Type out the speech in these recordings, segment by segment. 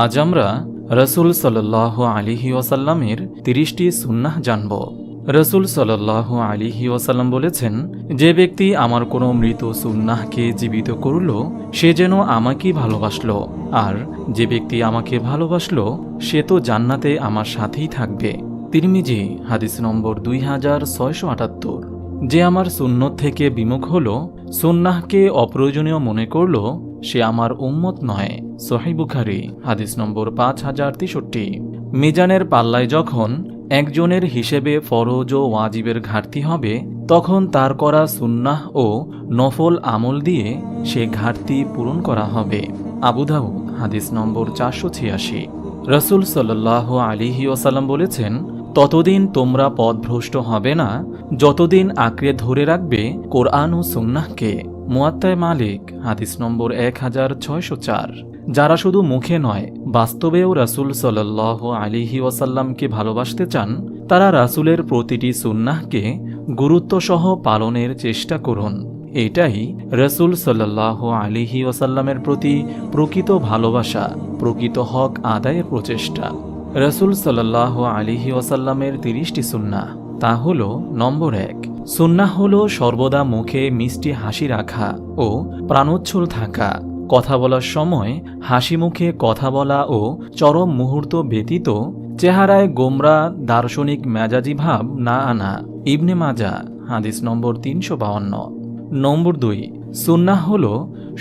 আজ আমরা রসুল সাল্লাল্লাহু আলাইহি ওয়াসাল্লামের ৩০টি সুন্নাহ জানব। রসুল সাল্লাল্লাহু আলাইহি ওয়াসাল্লাম বলেছেন, যে ব্যক্তি আমার কোনো মৃত সুন্নাহকে জীবিত করল সে যেন আমাকেই ভালোবাসল, আর যে ব্যক্তি আমাকে ভালোবাসল সে তো জান্নাতে আমার সাথেই থাকবে। তিরমিজি হাদিস নম্বর 2678। যে আমার সুন্নত থেকে বিমুখ হল, সুন্নাহকে অপ্রয়োজনীয় মনে করল, সে আমার উম্মত নয়। সহিহ বুখারী হাদিস নম্বর 5063। মিজানের পাল্লায় যখন একজনের হিসেবে ফরজ ও ওয়াজিবের ঘাটতি হবে, তখন তার করা সুন্নাহ ও নফল আমল দিয়ে সে ঘাটতি পূরণ করা হবে। আবু দাউদ হাদিস নম্বর 486। রসুল সাল্লাল্লাহু আলাইহি ওয়াসাল্লাম বলেছেন, ততদিন তোমরা পথভ্রষ্ট হবে না যতদিন আঁকড়ে ধরে রাখবে কোরআন ও সুন্নাহকে। মুয়াত্তায়ে মালিক হাদিস নম্বর 1604। যারা শুধু মুখে নয় বাস্তবেও রাসূল সাল্লাল্লাহু আলাইহি ওয়াসাল্লামকে ভালোবাসতে চান, তারা রাসূলের প্রতিটি সুন্নাহকে গুরুত্বসহ পালনের চেষ্টা করুন। এটাই রাসূল সাল্লাল্লাহু আলাইহি ওয়াসাল্লামের প্রতি প্রকৃত ভালোবাসা, প্রকৃত হক আদায়ের প্রচেষ্টা। রাসূল সাল্লাল্লাহু আলাইহি ওয়াসাল্লামের ৩০টি সুন্নাহ। তা হল, নম্বর ১, সুন্নাহ হল সর্বদা মুখে মিষ্টি হাসি রাখা ও প্রাণোচ্ছল থাকা। কথা বলার সময় হাসি মুখে কথা বলা ও চরম মুহূর্ত ব্যতীত চেহারায় গোমরা দার্শনিক মেজাজি ভাব না আনা। ইবনে মাজাহ হাদিস নম্বর ৩৫২। নম্বর ২, সুন্নাহ হল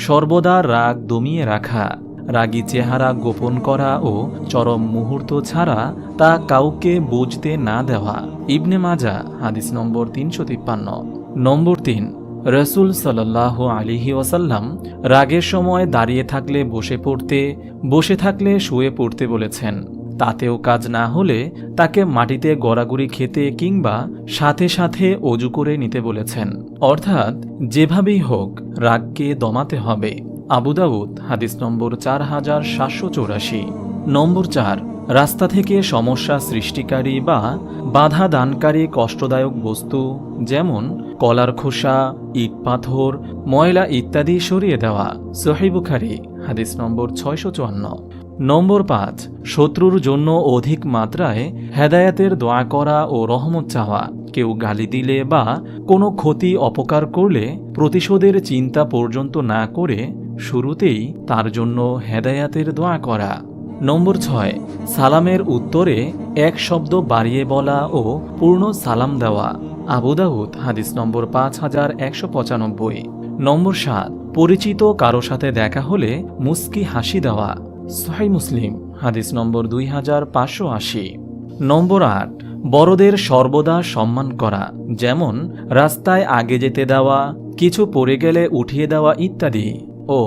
সর্বদা রাগ দমিয়ে রাখা, রাগী চেহারা গোপন করা ও চরম মুহূর্ত ছাড়া তা কাউকে বুঝতে না দেওয়া। ইবনে মাজাহ হাদিস নম্বর ৩৫৩। নম্বর ৩, রসুল সাল্লাল্লাহু আলাইহি ওয়াসাল্লাম রাগের সময় দাঁড়িয়ে থাকলে বসে পড়তে, বসে থাকলে শুয়ে পড়তে বলেছেন। তাতেও কাজ না হলে তাকে মাটিতে গড়াগড়ি খেতে কিংবা সাথে সাথে অজু করে নিতে বলেছেন। অর্থাৎ যেভাবেই হোক রাগকে দমাতে হবে। আবু দাউদ হাদিস নম্বর 4784। নম্বর ৪, রাস্তা থেকে সমস্যা সৃষ্টিকারী বা বাধা দানকারী কষ্টদায়ক বস্তু যেমন কলার খোসা, ইট পাথর, ময়লা ইত্যাদি সরিয়ে দেওয়া। সহিহ বুখারী হাদিস নম্বর 654। নম্বর ৫, শত্রুর জন্য অধিক মাত্রায় হেদায়েতের দোয়া করা ও রহমত চাওয়া। কেউ গালি দিলে বা কোনো ক্ষতি অপকার করলে প্রতিশোধের চিন্তা পর্যন্ত না করে শুরুতেই তার জন্য হেদায়েতের দোয়া করা। নম্বর ৬, সালামের উত্তরে এক শব্দ বাড়িয়ে বলা ও পূর্ণ সালাম দেওয়া। আবু দাউদ হাদিস নম্বর 5195। নম্বর ৭, পরিচিত কারো সাথে দেখা হলে মুস্কি হাসি দেওয়া। সহিহ মুসলিম হাদিস নম্বর 2580। নম্বর ৮, বড়দের সর্বদা সম্মান করা, যেমন রাস্তায় আগে যেতে দেওয়া, কিছু পড়ে গেলে উঠিয়ে দেওয়া ইত্যাদি। ও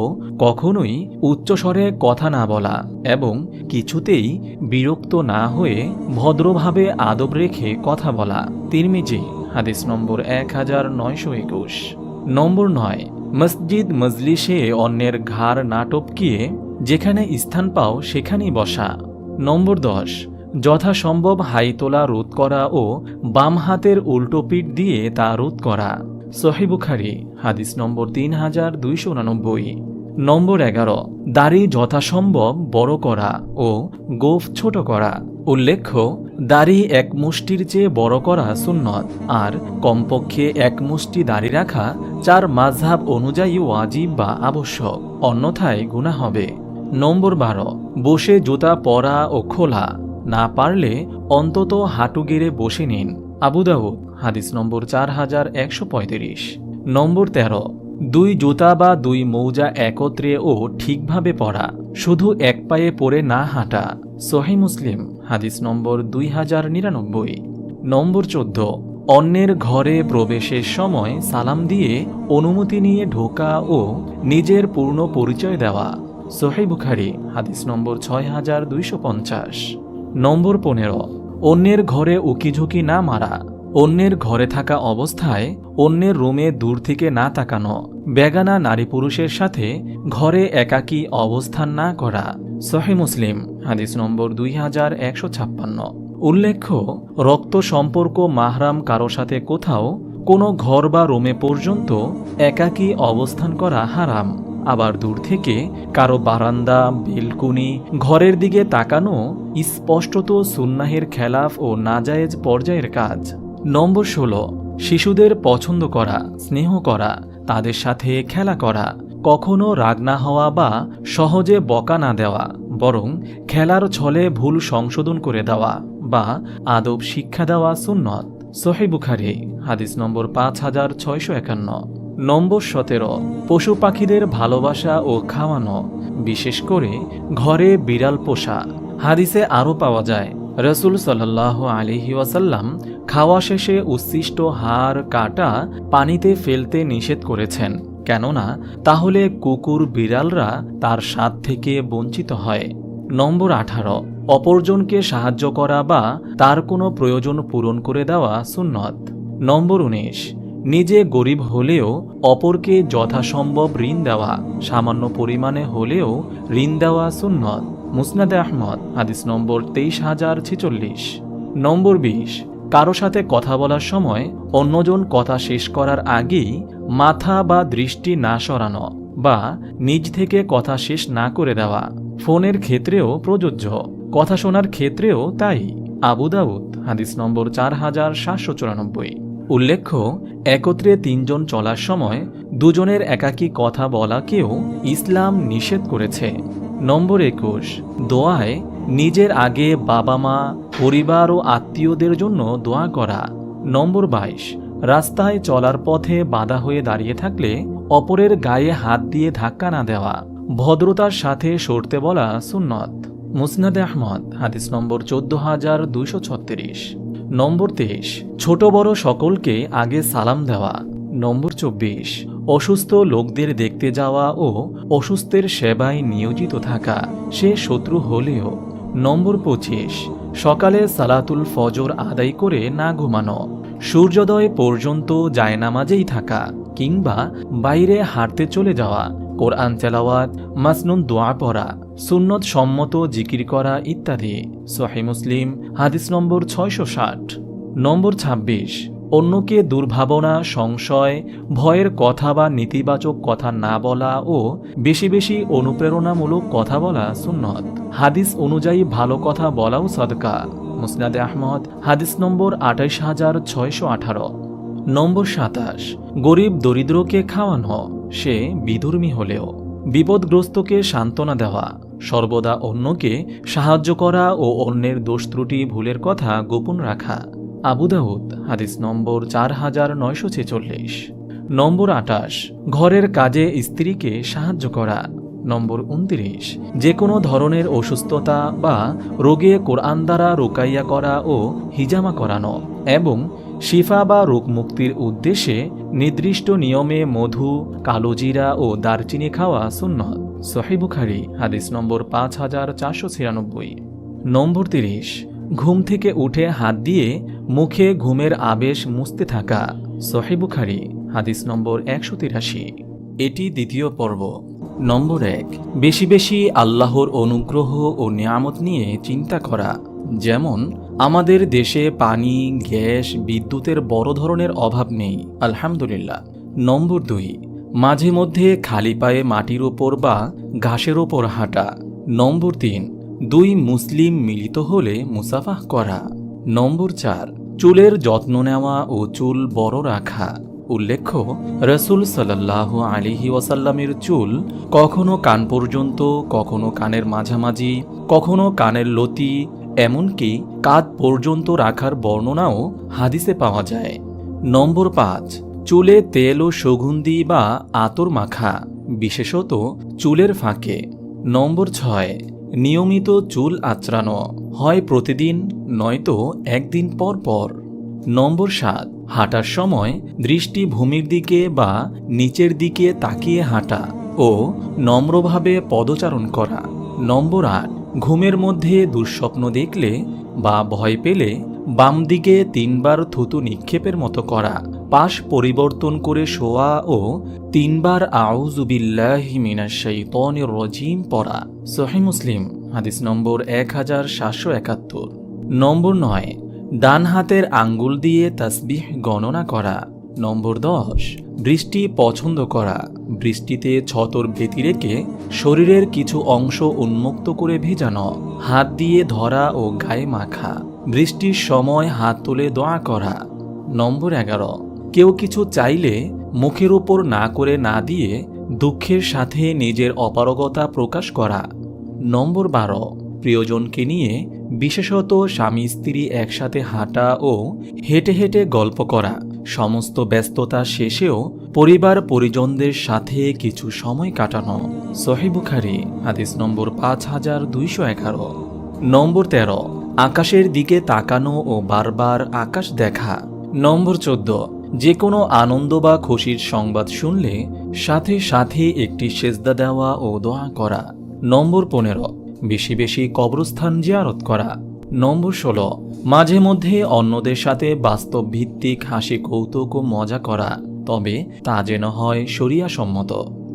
কখনোই উচ্চস্বরে কথা না বলা এবং কিছুতেই বিরক্ত না হয়ে ভদ্রভাবে আদব রেখে কথা বলা। তিরমিজি হাদিস নম্বর 1921। নম্বর ৯, মসজিদ মজলিসে অন্যের ঘাড় না টপকিয়ে যেখানে স্থান পাও সেখানেই বসা। নম্বর ১০, যথাসম্ভব হাই তোলা রোধ করা ও বাম হাতের উল্টো পিঠ দিয়ে তা রোধ করা। সহিহ বুখারী হাদিস নম্বর 3289। নম্বর ১১, দাড়ি যথাসম্ভব বড় করা ও গোঁফ ছোট করা। উল্লেখ্য, দাড়ি এক মুষ্টির চেয়ে বড় করা সুন্নত, আর কমপক্ষে এক মুষ্টি দাড়ি রাখা ৪ মাযহাব অনুযায়ী ওয়াজিব বা আবশ্যক, অন্যথায় গুনাহ হবে। নম্বর ১২, বসে জুতা পরা ও খোলা, না পারলে অন্তত হাঁটু গেড়ে বসে নিন। আবু দাউদ হাদিস নম্বর 4135। নম্বর ১৩, ২ জুতা বা ২ মৌজা একত্রে ও ঠিকভাবে পরা, শুধু এক পায়ে পরে না হাঁটা। সহিহ মুসলিম হাদিস নম্বর 2099। নম্বর ১৪, অন্যের ঘরে প্রবেশের সময় সালাম দিয়ে অনুমতি নিয়ে ঢোকা ও নিজের পূর্ণ পরিচয় দেওয়া। সহিহ বুখারী হাদিস নম্বর 6250। নম্বর ১৫, অন্যের ঘরে উকিঝুঁকি না মারা, অন্যের ঘরে থাকা অবস্থায় অন্যের রুমে দূর থেকে না তাকানো, বেগানা নারী পুরুষের সাথে ঘরে একাকী অবস্থান না করা। সহিহ মুসলিম হাদিস নম্বর 2156। উল্লেখ্য, রক্ত সম্পর্ক মাহরাম কারো সাথে কোথাও কোনো ঘর বা রুমে পর্যন্ত একাকী অবস্থান করা হারাম। আবার দূর থেকে কারো বারান্দা, বেলকুনি, ঘরের দিকে তাকানো স্পষ্টত সুন্নাহের খেলাফ ও নাজায়েজ পর্যায়ের কাজ। নম্বর 16, শিশুদের পছন্দ করা, স্নেহ করা, তাদের সাথে খেলা করা, কখনো রাগ না হওয়া বা সহজে বকা না দেওয়া, বরং খেলার ছলে ভুল সংশোধন করে দেওয়া বা আদব শিক্ষা দেওয়া সুন্নত। সহিহ বুখারী হাদিস নম্বর 5651। নম্বর 17, পশু পাখিদের ভালোবাসা ও খাওয়ানো, বিশেষ করে ঘরে বিড়াল পোষা। হাদিসে আরও পাওয়া যায়, রাসূল সাল্লাল্লাহু আলাইহি ওয়াসাল্লাম খাওয়া শেষে উচ্ছিষ্ট হাড় কাটা পানিতে ফেলতে নিষেধ করেছেন, কেননা তাহলে কুকুর বিড়ালরা তার স্বাদ থেকে বঞ্চিত হয়। নম্বর 18, অপরজনকে সাহায্য করা বা তার কোনো প্রয়োজন পূরণ করে দেওয়া সুন্নত। নম্বর 19, নিজে গরিব হলেও অপরকে যথাসম্ভব ঋণ দেওয়া, সামান্য পরিমাণে হলেও ঋণ দেওয়া সুন্নত। মুসনাদে আহমদ হাদিস নম্বর 23046। নম্বর 20, কারো সাথে কথা বলার সময় অন্যজন কথা শেষ করার আগেই মাথা বা দৃষ্টি না সরানো বা নিজ থেকে কথা শেষ না করে দেওয়া। ফোনের ক্ষেত্রেও প্রযোজ্য, কথা শোনার ক্ষেত্রেও তাই। আবু দাউদ হাদিস নম্বর 4794। উল্লেখ্য, একত্রে 3 জন চলার সময় দুজনের একাকী কথা বলাকেও ইসলাম নিষেধ করেছে। নম্বর 21, দোয়ায় নিজের আগে বাবা মা, পরিবার ও আত্মীয়দের জন্য দোয়া করা। নম্বর 22, রাস্তায় চলার পথে বাধা হয়ে দাঁড়িয়ে থাকলে অপরের গায়ে হাত দিয়ে ধাক্কা না দেওয়া, ভদ্রতার সাথে সরতে বলা সুন্নত। মুসনাদে আহমদ হাদিস নম্বর 14236। নম্বর 23, ছোট বড় সকলকে আগে সালাম দেওয়া। নম্বর 24, অসুস্থ লোকদের দেখতে যাওয়া ও অসুস্থের সেবায় নিয়োজিত থাকা, সে শত্রু হলেও। নম্বর 25, সকালে সালাতুল ফজর আদায় করে না ঘুমানো, সূর্যোদয় পর্যন্ত জায়নামাজেই থাকা কিংবা বাইরে হাঁটতে চলে যাওয়া, কোরআন তেলাওয়াত, মাসনুন দোয়া পড়া, সুন্নত সম্মত জিকির করা ইত্যাদি। সহিহ মুসলিম হাদিস নম্বর 660। নম্বর 26, অন্যকে দুর্ভাবনা, সংশয়, ভয়ের কথা বা নেতিবাচক কথা না বলা ও বেশি বেশি অনুপ্রেরণামূলক কথা বলা সুন্নত। হাদিস অনুযায়ী ভালো কথা বলাও সদকা। মুসনাদে আহমদ হাদিস নম্বর 28618। নম্বর 27, গরিব দরিদ্রকে খাওয়ানো, সে বিধর্মী হলেও। বিপদগ্রস্তকে সান্ত্বনা দেওয়া, সর্বদা অন্যকে সাহায্য করা ও অন্যের দোষ ত্রুটি ভুলের কথা গোপন রাখা। আবু দাউদ হাদিস নম্বর 4946। নম্বর 28, ঘরের কাজে স্ত্রীকে সাহায্য করা। নম্বর 29, যে কোনো ধরনের অসুস্থতা বা রোগে কোরআন দ্বারা রোকাইয়া করা ও হিজামা করানো এবং শিফা বা রোগ মুক্তির উদ্দেশ্যে নির্দিষ্ট নিয়মে মধু, কালোজিরা ও দারচিনি খাওয়া সুন্নত। সহিহ বুখারী হাদিস নম্বর 5496। নম্বর 30, ঘুম থেকে উঠে হাত দিয়ে মুখে ঘুমের আবেশ মুছতে থাকা। সহিহ বুখারী হাদিস নম্বর 183। এটি দ্বিতীয় পর্ব। নম্বর 1, বেশি বেশি আল্লাহর অনুগ্রহ ও নিয়ামত নিয়ে চিন্তা করা, যেমন আমাদের দেশে পানি, গ্যাস, বিদ্যুতের বড় ধরনের অভাব নেই, আলহামদুলিল্লাহ। নম্বর 2, মাঝে মধ্যে খালি পায়ে মাটির ওপর বা ঘাসের ওপর হাঁটা। নম্বর 3, 2 মুসলিম মিলিত হলে মুসাফাহ করা। নম্বর 4, চুলের যত্ন নেওয়া ও চুল বড় রাখা। উল্লেখ্য, রাসূল সাল্লাল্লাহু আলাইহি ওয়াসাল্লামের চুল কখনো কান পর্যন্ত, কখনো কানের মাঝামাঝি, কখনো কানের লতি, এমনকি কাঁধ পর্যন্ত রাখার বর্ণনাও হাদিসে পাওয়া যায়। নম্বর 5, চুলে তেল ও সুগন্ধি বা আতর মাখা, বিশেষত চুলের ফাঁকে। নম্বর 6, নিয়মিত চুল আঁচড়ানো, হয় প্রতিদিন নয়তো একদিন পর পর। নম্বর 7, হাঁটার সময় দৃষ্টি ভূমির দিকে বা নিচের দিকে তাকিয়ে হাঁটা ও নম্রভাবে পদচারণ করা। নম্বর 8, ঘুমের মধ্যে দুঃস্বপ্ন দেখলে বা ভয় পেলে বাম দিকে 3 বার থুতু নিক্ষেপের মতো করা, পাশ পরিবর্তন করে শোয়া ও 3 বার আউযু বিল্লাহি মিনাশ শাইতানির রাজিম পড়া। সহিহ মুসলিম হাদিস নম্বর 1771। নম্বর 9, ডান হাতের আঙ্গুল দিয়ে তাসবিহ গণনা করা। নম্বর 10, বৃষ্টি পছন্দ করা, বৃষ্টিতে ছতর ভীতি রেখে শরীরের কিছু অংশ উন্মুক্ত করে ভেজানো, হাত দিয়ে ধরা ও গায়ে মাখা, বৃষ্টির সময় হাত তুলে দোয়া করা। নম্বর 11, কেউ কিছু চাইলে মুখের উপর না করে না দিয়ে দুঃখের সাথে নিজের অপারগতা প্রকাশ করা। নম্বর 12, প্রিয়জনকে নিয়ে বিশেষত স্বামী স্ত্রী একসাথে হাঁটা ও হেঁটে হেঁটে গল্প করা, সমস্ত ব্যস্ততা শেষেও পরিবার পরিজনদের সাথে কিছু সময় কাটানো। সহিহ বুখারী হাদিস নম্বর 5211। নম্বর 13, আকাশের দিকে তাকানো ও বারবার আকাশ দেখা। নম্বর 14, যে কোনো আনন্দ বা খুশির সংবাদ শুনলে সাথে সাথে একটি সেজদা দেওয়া ও দোয়া করা। নম্বর 15, বেশি বেশি কবরস্থান জিয়ারত করা। নম্বর 16, মাঝে মধ্যে অন্যদের সাথে বাস্তব ভিত্তিক হাসি কৌতুক ও মজা করা, তবে তা যেন হয় শরিয়া সম্মত।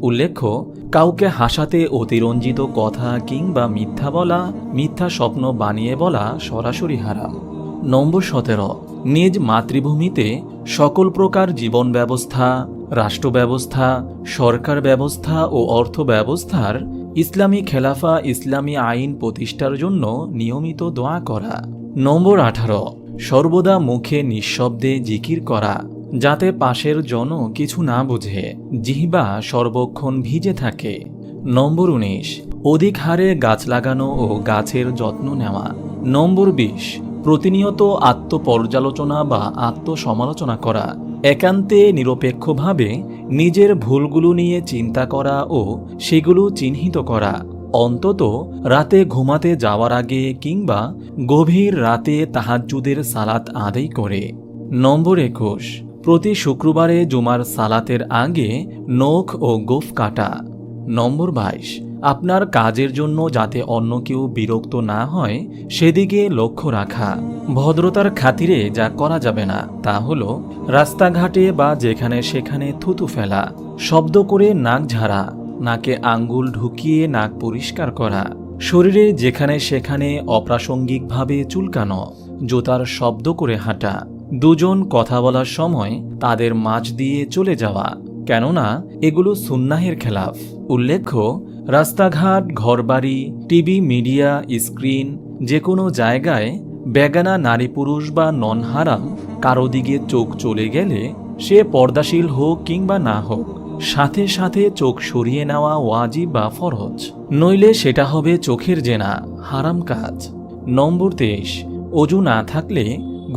উল্লেখ্য, কাউকে হাসাতে অতিরঞ্জিত কথা কিংবা মিথ্যা বলা, মিথ্যা স্বপ্ন বানিয়ে বলা সরাসরি হারাম। নম্বর 17, নিজ মাতৃভূমিতে সকল প্রকার জীবন ব্যবস্থা, রাষ্ট্র ব্যবস্থা, সরকার ব্যবস্থা ও অর্থ ব্যবস্থার ইসলামী খেলাফা, ইসলামী আইন প্রতিষ্ঠার জন্য নিয়মিত দোয়া করা। নম্বর 18, সর্বদা মুখে নিঃশব্দে জিকির করা, যাতে পাশের জন কিছু না বুঝে জিহ্বা সর্বক্ষণ ভিজে থাকে। নম্বর 19, অধিক হারে গাছ লাগানো ও গাছের যত্ন নেওয়া। নম্বর 20, প্রতিনিয়ত আত্মপর্যালোচনা বা আত্মসমালোচনা করা, একান্তে নিরপেক্ষভাবে নিজের ভুলগুলো নিয়ে চিন্তা করা ও সেগুলো চিহ্নিত করা, অন্তত রাতে ঘুমাতে যাওয়ার আগে কিংবা গভীর রাতে তাহাজ্জুদের সালাত আদায় করে। নম্বর 21, প্রতি শুক্রবারে জুমার সালাতের আগে নখ ও গোঁফ কাটা। নম্বর 22, আপনার কাজের জন্য যাতে অন্য কেউ বিরক্ত না হয় সেদিকে লক্ষ্য রাখা। ভদ্রতার খাতিরে যা করা যাবে না তা হলো রাস্তাঘাটে বা যেখানে সেখানে থুতু ফেলা, শব্দ করে নাক ঝাড়া, নাকে আঙ্গুল ঢুকিয়ে নাক পরিষ্কার করা, শরীরে যেখানে সেখানে অপ্রাসঙ্গিকভাবে চুলকানো, জুতার শব্দ করে হাঁটা, দুজন কথা বলার সময় তাদের মাঝ দিয়ে চলে যাওয়া, কেননা এগুলো সুন্নাহের খেলাফ। উল্লেখ্য, রাস্তাঘাট, ঘরবাড়ি, টিভি, মিডিয়া, স্ক্রিন, যে কোনো জায়গায় বেগানা নারী পুরুষ বা নন হারাম কারো দিকে চোখ চলে গেলে সে পর্দাশীল হোক কিংবা না হোক, সাথে সাথে চোখ সরিয়ে নেওয়া ওয়াজিব বা ফরজ, নইলে সেটা হবে চোখের জেনা, হারাম কাজ। নম্বর 23, অজু না থাকলে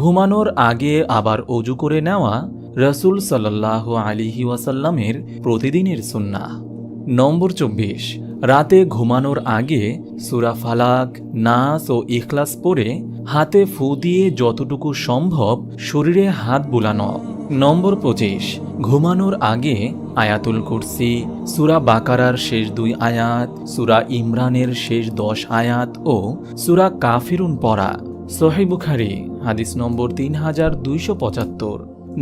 ঘুমানোর আগে আবার অজু করে নেওয়া রাসূল সাল্লাল্লাহু আলাইহি ওয়াসাল্লামের প্রতিদিনের সুন্নাহ। নম্বর 24, রাতে ঘুমানোর আগে সূরা ফালাক, নাস ও ইখলাস পড়ে হাতে ফু দিয়ে যতটুকু সম্ভব শরীরে হাত বুলানো। নম্বর 25, ঘুমানোর আগে আয়াতুল কুরসি, সূরা বাকারার শেষ 2 আয়াত, সূরা ইমরানের শেষ 10 আয়াত ও সূরা কাফিরুন পড়া। সহিহ বুখারী হাদিস নম্বর 3275।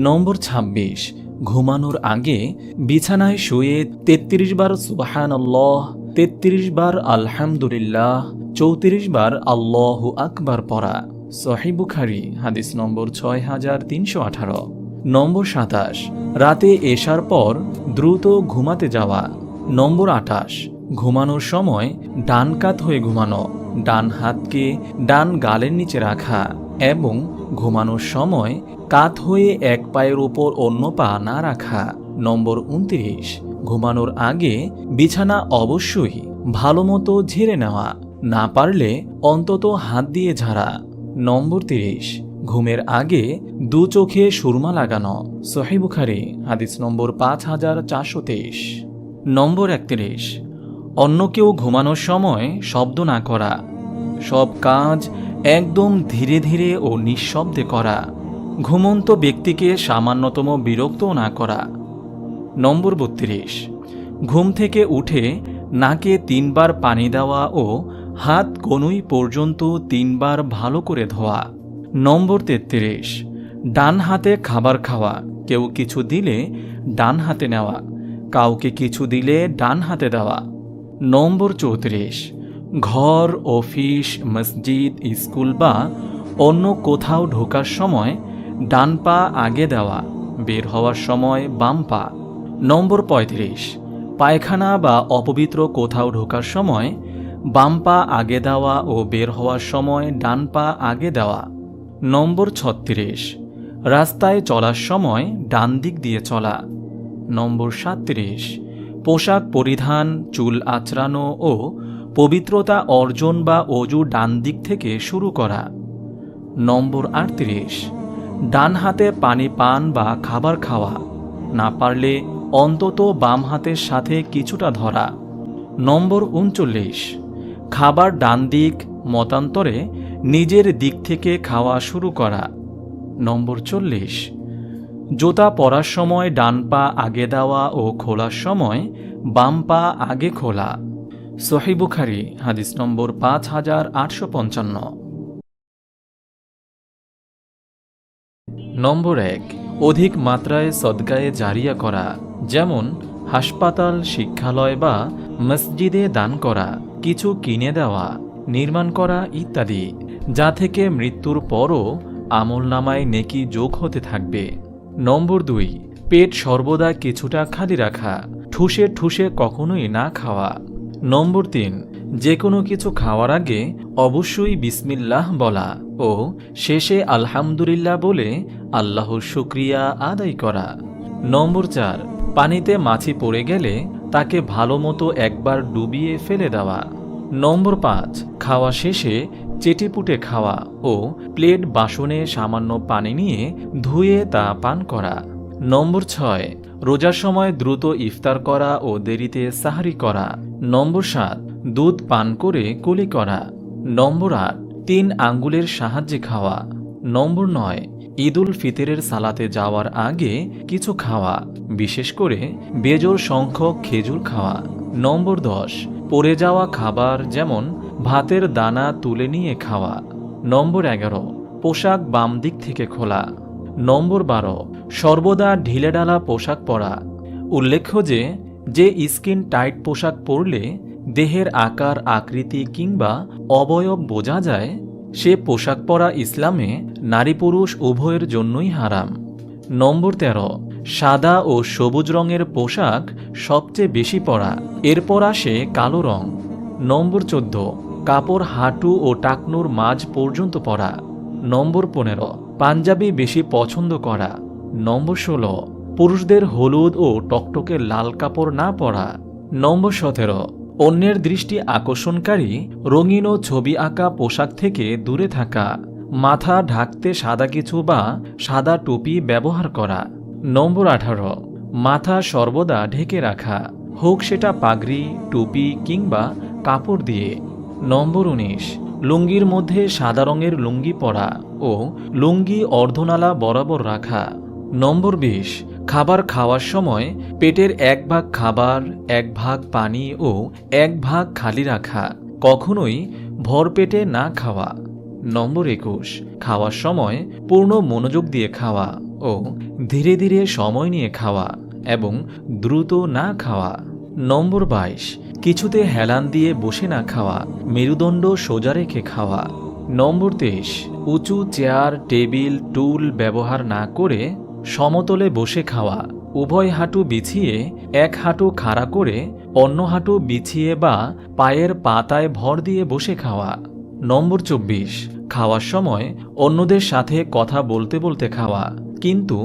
নম্বর 26, ঘুমানোর আগে বিছানায় শুয়ে 33 বার সুবহানাল্লাহ, 33 বার আলহামদুলিল্লাহ, 34 বার আল্লাহু আকবার পড়া। সহিহ বুখারী হাদিস নম্বর 6318। নম্বর 27, রাতে এশার পর দ্রুত ঘুমাতে যাওয়া। নম্বর 28, ঘুমানোর সময় ডান কাত হয়ে ঘুমানো, ডান হাতকে ডান গালের নিচে রাখা এবং ঘুমানোর সময় কাত হয়ে এক পায়ের উপর অন্য পা না রাখা। নম্বর 29, ঘুমানোর আগে বিছানা অবশ্যই ভালো মতো ঝেড়ে নেওয়া, না পারলে অন্তত হাত দিয়ে ঝাড়া। নম্বর 30, ঘুমের আগে 2 চোখে সুরমা লাগানো। সহিহ বুখারী হাদিস নম্বর 5423। নম্বর 31, অন্য কেউ ঘুমানোর সময় শব্দ না করা, সব কাজ একদম ধীরে ধীরে ও নিঃশব্দে করা, ঘুমন্ত ব্যক্তিকে সামান্যতম বিরক্ত না করা। নম্বর 32, ঘুম থেকে উঠে নাকে 3 বার পানি দেওয়া ও হাত কনুই পর্যন্ত 3 বার ভালো করে ধোয়া। নম্বর 33, ডান হাতে খাবার খাওয়া, কেউ কিছু দিলে ডান হাতে নেওয়া, কাউকে কিছু দিলে ডান হাতে দেওয়া। নম্বর 34, ঘর, অফিস, মসজিদ, স্কুল বা অন্য কোথাও ঢোকার সময় ডান পা আগে দেওয়া, বের হওয়ার সময় বাম পা। নম্বর ৩৫, পায়খানা বা অপবিত্র কোথাও ঢোকার সময় বাম পা আগে দেওয়া ও বের হওয়ার সময় ডান পা আগে দেওয়া। নম্বর ৩৬, রাস্তায় চলার সময় ডান দিক দিয়ে চলা। নম্বর ৩৭, পোশাক পরিধান, চুল আঁচড়ানো ও পবিত্রতা অর্জন বা অজু ডান দিক থেকে শুরু করা। নম্বর ৩৮, ডান হাতে পানি পান বা খাবার খাওয়া, না পারলে অন্তত বাম হাতের সাথে কিছুটা ধরা। নম্বর ৩৯, খাবার ডান দিক মতান্তরে নিজের দিক থেকে খাওয়া শুরু করা। নম্বর ৪০, জুতা পরার সময় ডান পা আগে দেওয়া ও খোলার সময় বাম পা আগে খোলা। সহিহ বুখারী হাদিস নম্বর ৫৮৫৫। নম্বর ১, অধিক মাত্রায় সদকায়ে জারিয়া করা, যেমন হাসপাতাল, শিক্ষালয় বা মসজিদে দান করা, কিছু কিনে দেওয়া, নির্মাণ করা ইত্যাদি, যা থেকে মৃত্যুর পরও আমলনামায় নেকি যোগ হতে থাকবে। নম্বর ২, পেট সর্বদা কিছুটা খালি রাখা, ঠুসে ঠুসে কখনোই না খাওয়া। নম্বর ৩, যে কোনো কিছু খাওয়ার আগে অবশ্যই বিসমিল্লাহ বলা ও শেষে আলহামদুলিল্লাহ বলে আল্লাহর শুকরিয়া আদায় করা। নম্বর ৪, পানিতে মাছি পড়ে গেলে তাকে ভালো মতো একবার ডুবিয়ে ফেলে দেওয়া। নম্বর ৫, খাওয়া শেষে চেটেপুটে খাওয়া ও প্লেট বাসনে সামান্য পানি নিয়ে ধুয়ে তা পান করা। নম্বর ৬, রোজার সময় দ্রুত ইফতার করা ও দেরিতে সাহরি করা। নম্বর ৭, দুধ পান করে কুলি করা। নম্বর ৮, ৩ আঙ্গুলের সাহায্যে খাওয়া। নম্বর ৯, ঈদুল ফিতরের সালাতে যাওয়ার আগে কিছু খাওয়া, বিশেষ করে বেজোড় সংখ্যক খেজুর খাওয়া। নম্বর ১০, পড়ে যাওয়া খাবার যেমন ভাতের দানা তুলে নিয়ে খাওয়া। নম্বর ১১, পোশাক বাম দিক থেকে খোলা। নম্বর ১২, সর্বদা ঢিলেঢালা পোশাক পরা। উল্লেখ্য যে স্কিন টাইট পোশাক পরলে দেহের আকার আকৃতি কিংবা অবয়ব বোঝা যায়, সে পোশাক পরা ইসলামে নারী পুরুষ উভয়ের জন্যই হারাম। নম্বর ১৩, সাদা ও সবুজ রঙের পোশাক সবচেয়ে বেশি পরা, এরপর আসে কালো রং। নম্বর ১৪, কাপড় হাঁটু ও টাকনুর মাঝ পর্যন্ত পরা। নম্বর ১৫, পাঞ্জাবি বেশি পছন্দ করা। নম্বর ১৬, পুরুষদের হলুদ ও টকটকে লাল কাপড় না পরা। নম্বর ১৭, অন্যের দৃষ্টি আকর্ষণকারী রঙিন ও ছবি আঁকা পোশাক থেকে দূরে থাকা। মাথা ঢাকতে সাদা কিছু বা সাদা টুপি ব্যবহার করা। নম্বর ১৮, মাথা সর্বদা ঢেকে রাখা, হোক সেটা পাগড়ি, টুপি কিংবা কাপড় দিয়ে। নম্বর ১৯, লুঙ্গির মধ্যে সাদা রঙের লুঙ্গি পরা ও লুঙ্গি অর্ধনালা বরাবর রাখা। নম্বর ২০, খাবার খাওয়ার সময় পেটের ১ ভাগ খাবার, ১ ভাগ পানি ও ১ ভাগ খালি রাখা, কখনোই ভরপেটে না খাওয়া। নম্বর ২১, খাওয়ার সময় পূর্ণ মনোযোগ দিয়ে খাওয়া ও ধীরে ধীরে সময় নিয়ে খাওয়া এবং দ্রুত না খাওয়া। নম্বর ২২, কিছুতে হেলান দিয়ে বসে না খাওয়া, মেরুদণ্ড সোজা রেখে খাওয়া। নম্বর ২৩, উঁচু চেয়ার, টেবিল, টুল ব্যবহার না করে সমতলে বসে খাওয়া, উভয় হাঁটু বিছিয়ে এক হাঁটু খাড়া করে অন্য হাঁটু বিছিয়ে বা পায়ের পাতায় ভর দিয়ে বসে খাওয়া। নম্বর ২৪, খাওয়ার সময় অন্যদের সাথে কথা বলতে বলতে খাওয়া, কিন্তু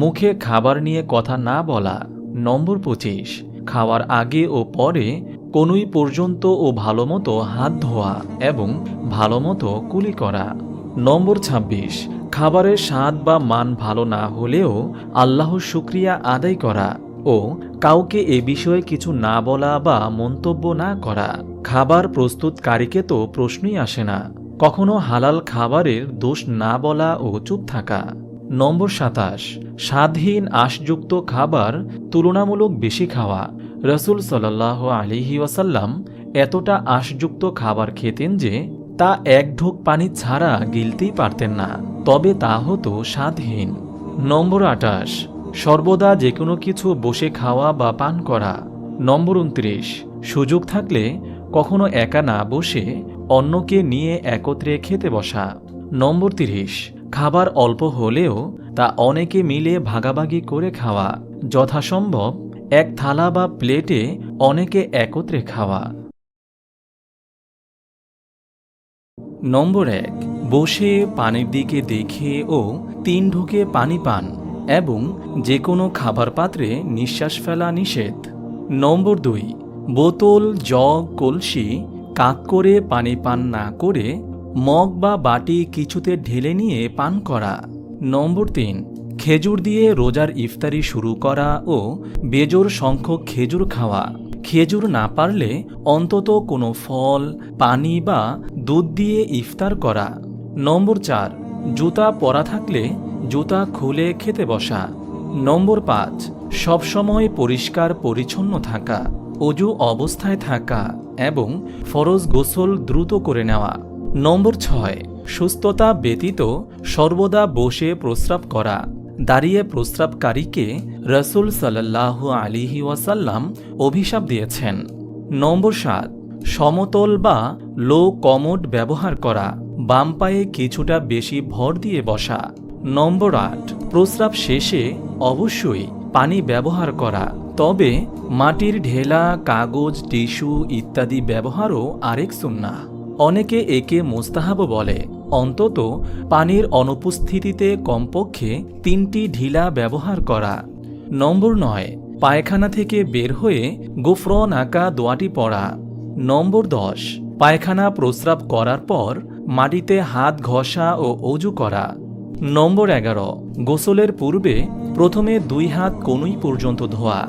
মুখে খাবার নিয়ে কথা না বলা। নম্বর ২৫, খাওয়ার আগে ও পরে কনুই পর্যন্ত ও ভালোমতো হাত ধোয়া এবং ভালোমতো কুলি করা। নম্বর ২৬, খাবারের স্বাদ বা মান ভালো না হলেও আল্লাহর শুকরিয়া আদায় করা ও কাউকে এ বিষয়ে কিছু না বলা বা মন্তব্য না করা। খাবার প্রস্তুতকারীকে তো প্রশ্নই আসে না, কখনো হালাল খাবারের দোষ না বলা ও চুপ থাকা। নম্বর ২৭, স্বাদহীন আঁশযুক্ত খাবার তুলনামূলক বেশি খাওয়া। রাসূল সাল্লাল্লাহু আলাইহি ওয়াসাল্লাম এতটা আঁশযুক্ত খাবার খেতেন যে তা এক ঢোক পানি ছাড়া গিলতেই পারতেন না, তবে তা হতো স্বাদহীন। নম্বর ২৮, সর্বদা যে কোনো কিছু বসে খাওয়া বা পান করা। নম্বর ২৯, সুযোগ থাকলে কখনো একা না বসে অন্যকে নিয়ে একত্রে খেতে বসা। নম্বর ৩০, খাবার অল্প হলেও তা অনেকে মিলে ভাগাভাগি করে খাওয়া, যথাসম্ভব এক থালা বা প্লেটে অনেকে একত্রে খাওয়া। নম্বর 1, বসে পানির দিকে দেখে ও 3 ঢোকে পানি পান এবং যে কোনো খাবার পাত্রে নিঃশ্বাস ফেলা নিষেধ। নম্বর 2, বোতল, জগ, কলসি কাত করে পানি পান না করে মগ বা বাটি কিছুতে ঢেলে নিয়ে পান করা। নম্বর 3, খেজুর দিয়ে রোজার ইফতারি শুরু করা ও বেজোড় সংখ্যক খেজুর খাওয়া। খেজুর না পারলে অন্তত কোনো ফল, পানি বা দুধ দিয়ে ইফতার করা। নম্বর 4, জুতা পরা থাকলে জুতা খুলে খেতে বসা। নম্বর 5, সবসময় পরিষ্কার পরিচ্ছন্ন থাকা, অজু অবস্থায় থাকা এবং ফরজ গোসল দ্রুত করে নেওয়া। নম্বর 6, সুস্থতা ব্যতীত সর্বদা বসে প্রস্রাব করা। দাঁড়িয়ে প্রস্রাবকারীকে রাসূল সাল্লাল্লাহু আলাইহি ওয়াসাল্লাম অভিশাপ দিয়েছেন। নম্বর 7, সমতল বা লো কমোড ব্যবহার করা, বাম পায়ে কিছুটা বেশি ভর দিয়ে বসা। নম্বর 8, প্রস্রাব শেষে অবশ্যই পানি ব্যবহার করা, তবে মাটির ঢেলা, কাগজ, টিস্যু ইত্যাদি ব্যবহারও আরেক সুন্নাহ। অনেকে একে মুস্তাহাব বলে। অন্তত পানির অনুপস্থিতিতে কমপক্ষে 3টি ঢিলা ব্যবহার করা। নম্বর 9, পায়খানা থেকে বের হয়ে গুফরানাকা দোয়াটি পড়া। নম্বর 10, পায়খানা প্রস্রাব করার পর মাটিতে হাত ঘষা ও অজু করা। নম্বর 11, গোসলের পূর্বে প্রথমে 2 হাত কনুই পর্যন্ত ধোয়া,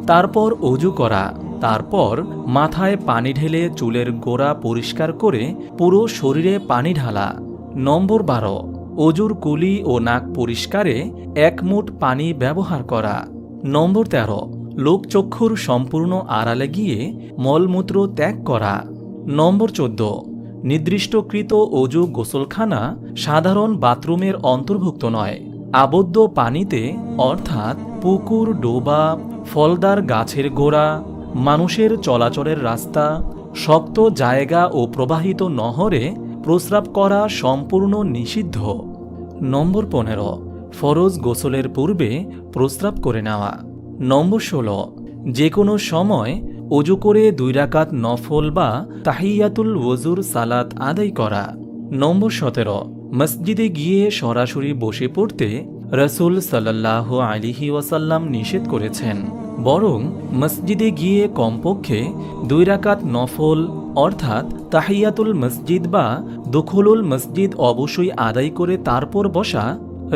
তারপর অজু করা, তারপর মাথায় পানি ঢেলে চুলের গোড়া পরিষ্কার করে পুরো শরীরে পানি ঢালা। নম্বর 12, অজুর কুলি ও নাক পরিষ্কারে 1 মুঠ পানি ব্যবহার করা। নম্বর 13, লোকচক্ষুর সম্পূর্ণ আড়ালে গিয়ে মলমূত্র ত্যাগ করা। নম্বর 14, নির্দিষ্টকৃত অজু গোসলখানা সাধারণ বাথরুমের অন্তর্ভুক্ত নয়। আবদ্ধ পানিতে অর্থাৎ পুকুর, ডোবা, ফলদার গাছের গোড়া, মানুষের চলাচলের রাস্তা, শক্ত জায়গা ও প্রবাহিত নহরে প্রস্রাব করা সম্পূর্ণ নিষিদ্ধ। নম্বর 15, ফরজ গোসলের পূর্বে প্রস্রাব করে নেওয়া। নম্বর 16, যে কোনো সময় অজু করে 2 রাকাত নফল বা তাহিয়াতুল ওযুর সালাত আদায় করা। নম্বর 17, মসজিদে গিয়ে সরাসরি বসে পড়তে রাসূল সাল্লাল্লাহু আলাইহি ওয়াসাল্লাম নিষেধ করেছেন, বরং মসজিদে গিয়ে কমপক্ষে 2 রাকাত নফল অর্থাৎ তাহিয়াতুল মসজিদ বা দুখুলুল মসজিদ অবশ্যই আদায় করে তারপর বসা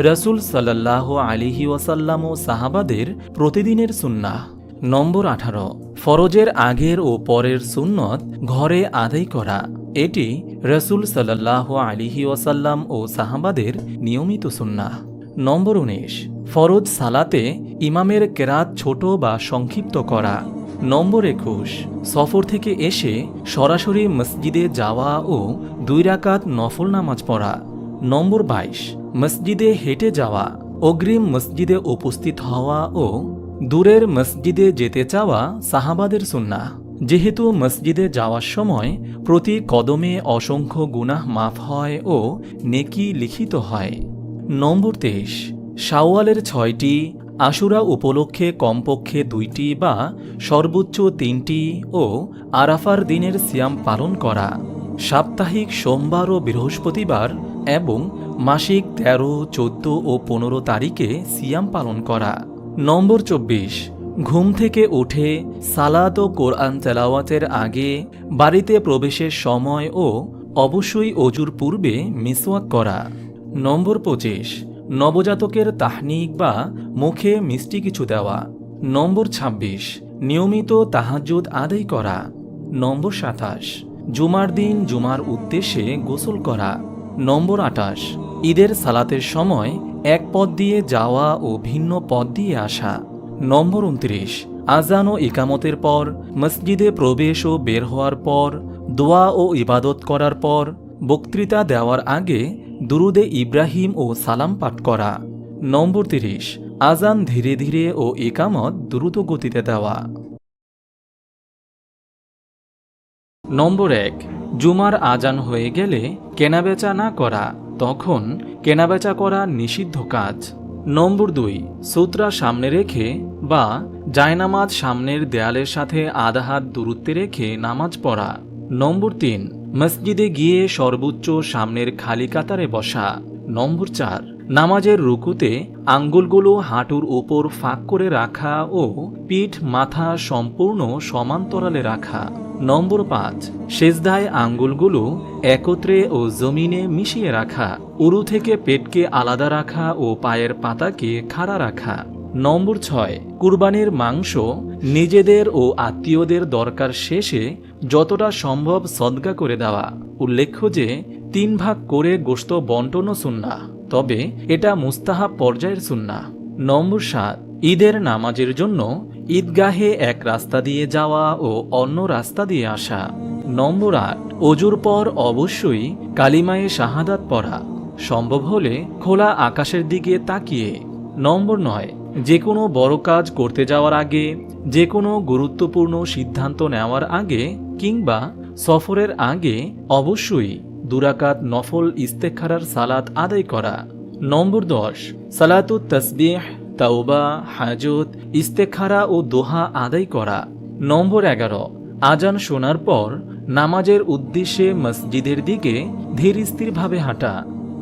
রাসূল সাল্লাল্লাহু আলাইহি ওয়াসাল্লাম ও সাহাবাদের প্রতিদিনের সুন্নাহ। নম্বর 18, ফরজের আগের ও পরের সুন্নত ঘরে আদায় করা। এটি রাসূল সাল্লাল্লাহু আলাইহি ওয়াসাল্লাম ও সাহাবাদের নিয়মিত সুন্নাহ। নম্বর 19, ফরজ সালাতে ইমামের কেরাত ছোট বা সংক্ষিপ্ত করা। নম্বর 21, সফর থেকে এসে সরাসরি মসজিদে যাওয়া ও 2 রাকাত নফল নামাজ পড়া। নম্বর 22, মসজিদে হেঁটে যাওয়া, অগ্রিম মসজিদে উপস্থিত হওয়া ও দূরের মসজিদে যেতে চাওয়া সাহাবাদের সুন্নাহ। যেহেতু মসজিদে যাওয়ার সময় প্রতি কদমে অসংখ্য গুনাহ মাফ হয় ও নেকি লিখিত হয়। নম্বর 23, শাওয়ালের 6টি, আশুরা উপলক্ষে কমপক্ষে 2টি বা সর্বোচ্চ 3টি ও আরাফার দিনের সিয়াম পালন করা। সাপ্তাহিক সোমবার ও বৃহস্পতিবার এবং মাসিক 13, 14 ও 15 তারিখে সিয়াম পালন করা। নম্বর 24, ঘুম থেকে উঠে সালাত ও কোরআন তেলাওয়াতের আগে, বাড়িতে প্রবেশের সময় ও অবশ্যই অজুর পূর্বে মিসওয়াক করা। নম্বর 25, নবজাতকের তাহনিক বা মুখে মিষ্টি কিছু দেওয়া। নম্বর 26, নিয়মিত তাহাজ্জুদ আদায় করা। নম্বর 27, জুমার দিন জুমার উদ্দেশ্যে গোসল করা। নম্বর 28, ঈদের সালাতের সময় এক পথ দিয়ে যাওয়া ও ভিন্ন পথ দিয়ে আসা। নম্বর 29, আজান ও ইকামতের পর, মসজিদে প্রবেশ ও বের হওয়ার পর, দোয়া ও ইবাদত করার পর, বক্তৃতা দেওয়ার আগে দুরুদে ইব্রাহিম ও সালাম পাঠ করা। নম্বর 30, আজান ধীরে ধীরে ও ইকামত দ্রুত গতিতে দেওয়া। নম্বর 1, জুমার আজান হয়ে গেলে কেনাবেচা না করা, তখন কেনাবেচা করা নিষিদ্ধ কাজ। নম্বর 2, সূত্রা সামনে রেখে বা জায়নামাজ সামনের দেয়ালের সাথে আধা হাত দূরত্বে রেখে নামাজ পড়া। নম্বর 3, মসজিদে গিয়ে সর্বোচ্চ সামনের খালি কাতারে বসা। নম্বর 4, নামাজের রুকুতে আঙ্গুলগুলো হাঁটুর ওপর ফাঁক করে রাখা ও পিঠ মাথা সম্পূর্ণ সমান্তরালে রাখা। নম্বর 5, সেজদায় আঙ্গুলগুলো একত্রে ও জমিনে মিশিয়ে রাখা। উরু থেকে পেটকে আলাদা রাখা ও পায়ের পাতাকে খাড়া রাখা। নম্বর 6, কুরবানির মাংস নিজেদের ও আত্মীয়দের দরকার শেষে যতটা সম্ভব সদকা করে দেওয়া। উল্লেখ্য যে 3 ভাগ করে গোশত বন্টনও সুন্নাহ, তবে এটা মুস্তাহাব পর্যায়ের সুন্নাহ। নম্বর 7, ঈদের নামাজের জন্য ঈদগাহে এক রাস্তা দিয়ে যাওয়া ও অন্য রাস্তা দিয়ে আসা। নম্বর 8, অজুর পর অবশ্যই কালিমায়ে শাহাদাত পড়া, সম্ভব হলে খোলা আকাশের দিকে তাকিয়ে। নম্বর 9, যে কোনো বড় কাজ করতে যাওয়ার আগে, যে কোনো গুরুত্বপূর্ণ সিদ্ধান্ত নেওয়ার আগে কিংবা সফরের আগে অবশ্যই 2 রাকাত নফল ইস্তেখারার সালাত আদায় করা। নম্বর 10, সালাতুত তাসবিহ, তাওবা, হাজত, ইস্তেখারা ও দোহা আদায় করা। নম্বর 11, আজান শোনার পর নামাজের উদ্দেশ্যে মসজিদের দিকে ধীর স্থিরভাবে হাঁটা,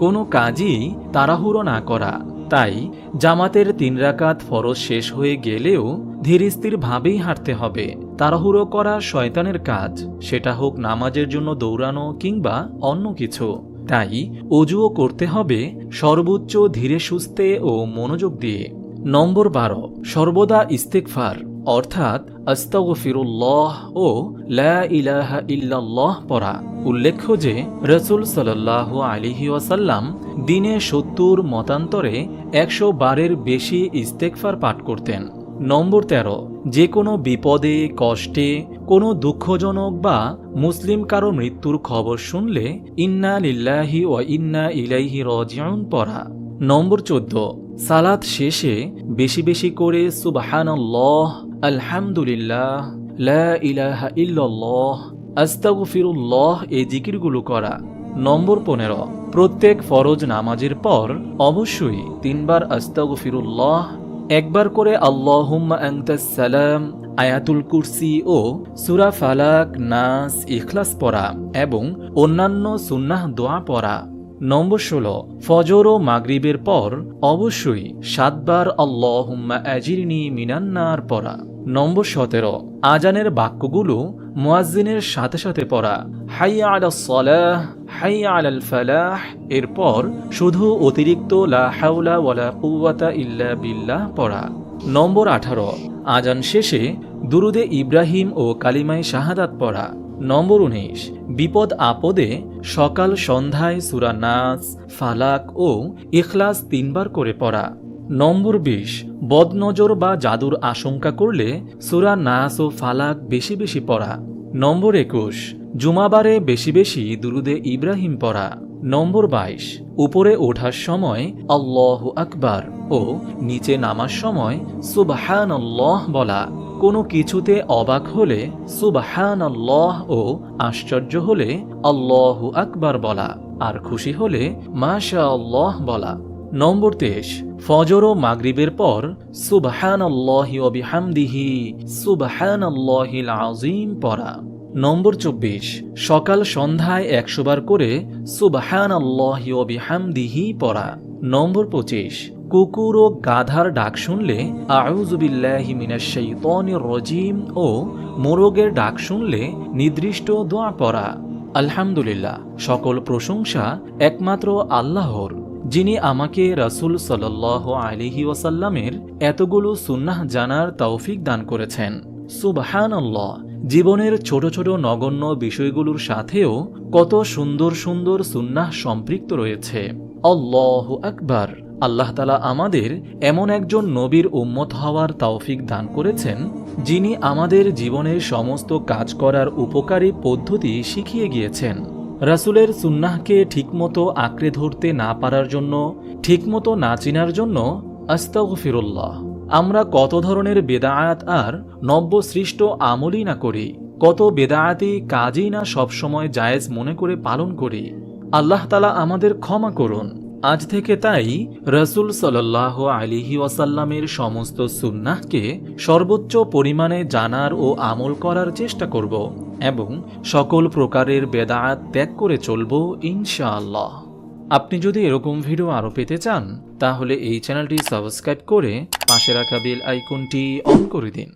কোনো কাজই তাড়াহুড়ো না করা। তাই জামাতের 3 রাকাত ফরজ শেষ হয়ে গেলেও ধীর স্থিরভাবেই হাঁটতে হবে। তাড়াহুড়ো করা শয়তানের কাজ, সেটা হোক নামাজের জন্য দৌড়ানো কিংবা অন্য কিছু। তাই অজুও করতে হবে সর্বোচ্চ ধীরে সুস্থে ও মনোযোগ দিয়ে। নম্বর 12, সর্বদা ইস্তেগফার অর্থাৎ আস্তাগফিরুল্লাহ ও লা ইলাহা ইল্লাল্লাহ পড়া। উল্লেখ্য যে রাসূল সাল্লাল্লাহু আলাইহি ওয়াসাল্লাম দিনে 70 মতান্তরে 112-এর বেশি ইস্তেগফার পাঠ করতেন। নম্বর 13, যে কোনো বিপদে কষ্টে কোনো দুঃখজনক বা মুসলিম কারো মৃত্যুর খবর শুনলে ইন্না লিল্লাহি ওয়া ইন্না ইলাইহি রাজিউন পড়া। নম্বর 14, সালাত শেষে বেশি বেশি করে সুবহানাল্লাহ, আলহামদুলিল্লাহ, লা ইলাহা ইল্লাল্লাহ, আস্তাগফিরুল্লাহ এই জিকিরগুলো করা। নম্বর 15, প্রত্যেক ফরজ নামাজের পর অবশ্যই 3 বার আস্তাগফিরুল্লাহ, 1 বার করে আল্লাহুম্মা আনতাস সালাম, আয়াতুল কুরসি ও সূরা ফালাক, নাস, ইখলাস পড়া এবং অন্যান্য সুন্নাহ দোয়া পড়া। নম্বর 16, ফজর ও মাগরিবের পর অবশ্যই 7 বার আল্লাহুম্মা আজিরনি মিনান নার পড়া। নম্বর 17, আজানের বাক্যগুলো মুয়াজ্জিনের সাথে সাথে পড়া, হাইয়া আলাস সালাহ, হাইয়া আলাল ফালাহ, এরপর শুধু অতিরিক্ত লা হাওলা ওয়ালা কুওয়াতা ইল্লা বিল্লাহ পড়া। নম্বর 18, আজান শেষে দুরুদে ইব্রাহিম ও কালিমায়ে শাহাদাত পড়া। নম্বর 19, বিপদ আপদে সকাল সন্ধ্যায় সূরা নাস, ফালাক ও ইখলাস 3 বার করে পড়া। নম্বর 20, বদনজর বা জাদুর আশঙ্কা করলে সূরা নাস ও ফালাক বেশি বেশি পড়া। নম্বর 21, জুমাবারে বেশি বেশি দুরুদে ইব্রাহিম পড়া। নম্বর 22, উপরে ওঠার সময় আল্লাহু আকবার ও নিচে নামার সময় সুবহানাল্লাহ বলা। কোনো কিছুতে অবাক হলে সুবহানাল্লাহ ও আশ্চর্য হলে আল্লাহু আকবার বলা, আর খুশি হলে মাশাআল্লাহ বলা। নম্বর 23, ফজর ও মাগরিবের পর সুবহানাল্লাহি ওয়া বিহামদিহি সুবহানাল্লাহিল আযীম পড়া। নম্বর 24, সকাল সন্ধ্যায় 100 বার করে সুবহানাল্লাহি ওয়া বিহামদিহি পড়া। নম্বর 25, কুকুর ও গাধার ডাক শুনলে আউযু বিল্লাহি মিনাশ শাইতানির রাজীম ও মোরগের ডাক শুনলে নির্দিষ্ট দোয়া পড়া। আলহামদুলিল্লাহ, সকল প্রশংসা একমাত্র আল্লাহর, যিনি আমাকে রাসূল সাল্লাল্লাহু আলাইহি ওয়াসাল্লামের এতগুলো সুন্নাহ জানার তৌফিক দান করেছেন। সুবহানাল্লাহ, জীবনের ছোট ছোট নগণ্য বিষয়গুলোর সাথেও কত সুন্দর সুন্দর সুন্নাহ সম্পৃক্ত রয়েছে। আল্লাহু আকবার। আল্লাহ তাআলা আমাদের এমন একজন নবীর উম্মত হওয়ার তৌফিক দান করেছেন, যিনি আমাদের জীবনের সমস্ত কাজ করার উপকারী পদ্ধতি শিখিয়ে গিয়েছেন। রাসূলের সুন্নাহকে ঠিকমতো আঁকড়ে ধরতে না পারার জন্য, ঠিকমতো না চিনার জন্য আস্তাগফিরুল্লাহ, আমরা কত ধরনের বেদায়াত আর নব্য সৃষ্ট আমলই না করি, কত বেদায়াতি কাজই না সবসময় জায়েজ মনে করে পালন করি। আল্লাহ তাআলা আমাদের ক্ষমা করুন। আজ থেকে তাই রাসূল সাল্লাল্লাহু আলাইহি ওয়াসাল্লামের সমস্ত সুন্নাহকে সর্বোচ্চ পরিমাণে জানার ও আমল করার চেষ্টা করব এবং সকল প্রকারের বেদাত ত্যাগ করে চলব ইনশাআল্লাহ। আপনি যদি এরকম ভিডিও আরও পেতে চান তাহলে এই চ্যানেলটি সাবস্ক্রাইব করে পাশে রাখা বেল আইকনটি অন করে দিন।